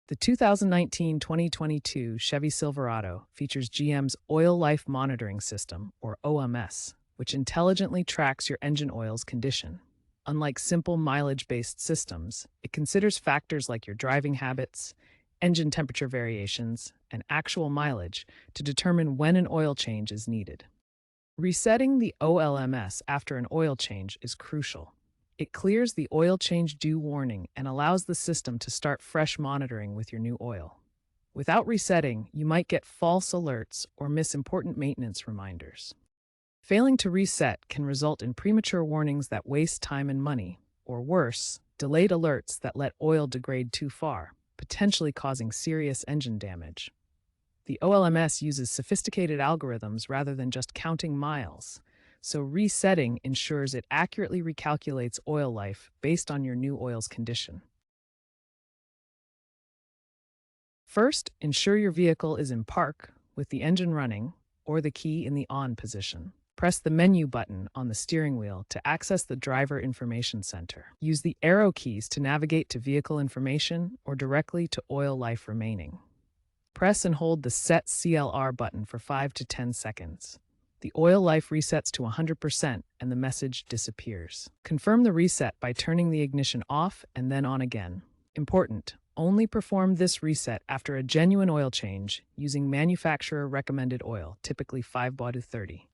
The 2019-2022 Chevy Silverado features GM's Oil Life Monitoring System, or OMS, which intelligently tracks your engine oil's condition. Unlike simple mileage-based systems, it considers factors like your driving habits, engine temperature variations, and actual mileage to determine when an oil change is needed. Resetting the OLMS after an oil change is crucial. It clears the oil change due warning and allows the system to start fresh monitoring with your new oil. Without resetting, you might get false alerts or miss important maintenance reminders. Failing to reset can result in premature warnings that waste time and money, or worse, delayed alerts that let oil degrade too far, potentially causing serious engine damage. The OLMS uses sophisticated algorithms rather than just counting miles, so resetting ensures it accurately recalculates oil life based on your new oil's condition. First, ensure your vehicle is in park with the engine running or the key in the on position. Press the menu button on the steering wheel to access the Driver Information Center. Use the arrow keys to navigate to vehicle information or directly to oil life remaining. Press and hold the Set CLR button for 5 to 10 seconds. The oil life resets to 100% and the message disappears. Confirm the reset by turning the ignition off and then on again. Important: only perform this reset after a genuine oil change using manufacturer-recommended oil, typically 5-30.